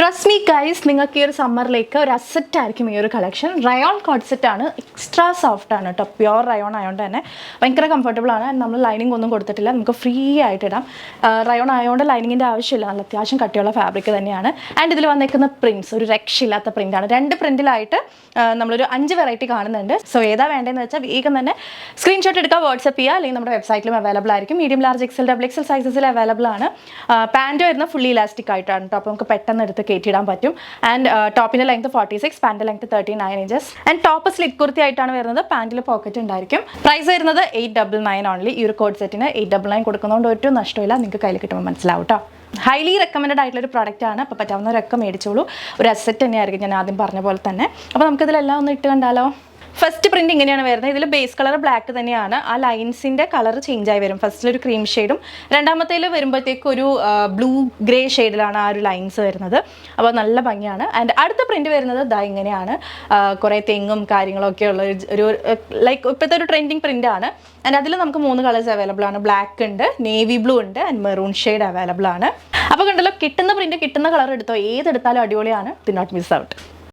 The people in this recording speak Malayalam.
ട്രസ്റ്റ് മീ ഗൈസ്, നിങ്ങൾക്ക് ഈ ഒരു സമ്മറിലേക്ക് ഒരു അസെറ്റ് ആയിരിക്കും ഈ ഒരു കളക്ഷൻ. റയോൺ കോഡ് സെറ്റ് ആണ്, എക്സ്ട്രാ സോഫ്റ്റ് ആണ് കേട്ടോ. പ്യുവർ റയോൺ ആയതുകൊണ്ട് തന്നെ ഭയങ്കര കംഫർട്ടബിൾ ആണ്. നമ്മൾ ലൈനിങ് ഒന്നും കൊടുത്തിട്ടില്ല, നമുക്ക് ഫ്രീ ആയിട്ട് ഇടാം. റയോൺ ആയതുകൊണ്ട് ലൈനിങ്ങിൻ്റെ ആവശ്യമില്ല, നല്ല അത്യാവശ്യം കട്ടിയുള്ള ഫാബ്രിക് തന്നെയാണ്. ആൻഡ് ഇതിൽ വന്നേക്കുന്ന പ്രിൻറ്റ്സ് ഒരു രക്ഷയില്ലാത്ത പ്രിൻ്റാണ്. 2 പ്രിൻറ്റിലായിട്ട് നമ്മളൊരു 5 വെറൈറ്റി കാണുന്നുണ്ട്. സോ ഏതാ വേണ്ടതെന്ന് വെച്ചാൽ വേഗം തന്നെ സ്ക്രീൻഷോട്ട് എടുക്കുക, വാട്സപ്പ് ചെയ്യുക, അല്ലെങ്കിൽ നമ്മുടെ വെബ്സൈറ്റിലും അവൈലബിൾ ആയിരിക്കും. Medium, large, XL, double XL സൈസസിൽ അവൈലബിൾ ആണ്. പാൻറ്റ് വരുന്ന ഫുള്ളി ഇലാസ്റ്റിക് ആയിട്ടാണ് കേട്ടോ, അപ്പോൾ നമുക്ക് പെട്ടെന്ന് എടുത്ത് കയറ്റിയിടാൻ പറ്റും. ആൻഡ് ടോപ്പിൻ്റെ length 46, pant length 39 inches. And top slit kurti ആയിട്ടാണ് വരുന്നത്, പാൻറ്റിൽ പോക്കറ്റ് ഉണ്ടായിരിക്കും. പ്രൈസ് വരുന്നത് 899 ഓൺലി. ഈ ഒരു കോഡ് സെറ്റിന് 899 കൊടുക്കുന്നതുകൊണ്ട് ഒരു നഷ്ടമില്ല, നിങ്ങൾക്ക് കയ്യിൽ കിട്ടുമ്പോൾ മനസ്സിലാവും കേട്ടോ. ഹൈലി റെക്കമെൻഡ് ആയിട്ടുള്ള ഒരു പ്രോഡക്റ്റ് ആണ്, അപ്പോൾ പറ്റാവുന്നവരൊക്കെ മേടിച്ചോളൂ. ഒരു അസെറ്റ് തന്നെയായിരിക്കും, ഞാൻ ആദ്യം പറഞ്ഞ പോലെ തന്നെ. അപ്പോൾ നമുക്കിതിലെല്ലാം ഒന്ന് ഇട്ട് കണ്ടാലോ. ഫസ്റ്റ് പ്രിൻറ്റ് ഇങ്ങനെയാണ് വരുന്നത്. ഇതിൽ ബേസ് കളർ ബ്ലാക്ക് തന്നെയാണ്, ആ ലൈൻസിൻ്റെ കളർ ചേഞ്ച് ആയി വരും. ഫസ്റ്റിലൊരു ക്രീം ഷെയ്ഡും രണ്ടാമത്തേൽ വരുമ്പോഴത്തേക്ക് ഒരു ബ്ലൂ ഗ്രേ ഷെയ്ഡിലാണ് ആ ഒരു ലൈൻസ് വരുന്നത്. അപ്പോൾ നല്ല ഭംഗിയാണ്. ആൻഡ് അടുത്ത പ്രിൻറ്റ് വരുന്നത് ദാ ഇങ്ങനെയാണ്, കുറേ തെങ്ങും കാര്യങ്ങളൊക്കെ ഉള്ള ഒരു ലൈക്ക് ഇപ്പോഴത്തെ ഒരു ട്രെൻഡിങ് പ്രിൻ്റാണ്. ആൻഡ് അതിൽ നമുക്ക് 3 കളേഴ്സ് അവൈലബിൾ ആണ്. ബ്ലാക്ക് ഉണ്ട്, നേവി ബ്ലൂ ഉണ്ട്, ആൻഡ് മെറൂൺ ഷെയ്ഡ് അവൈലബിൾ ആണ്. അപ്പോൾ കണ്ടല്ലോ, കിട്ടുന്ന പ്രിൻറ്റ് കിട്ടുന്ന കളർ എടുത്തോ, ഏതെടുത്താലും അടിപൊളിയാണ്. Do not miss out.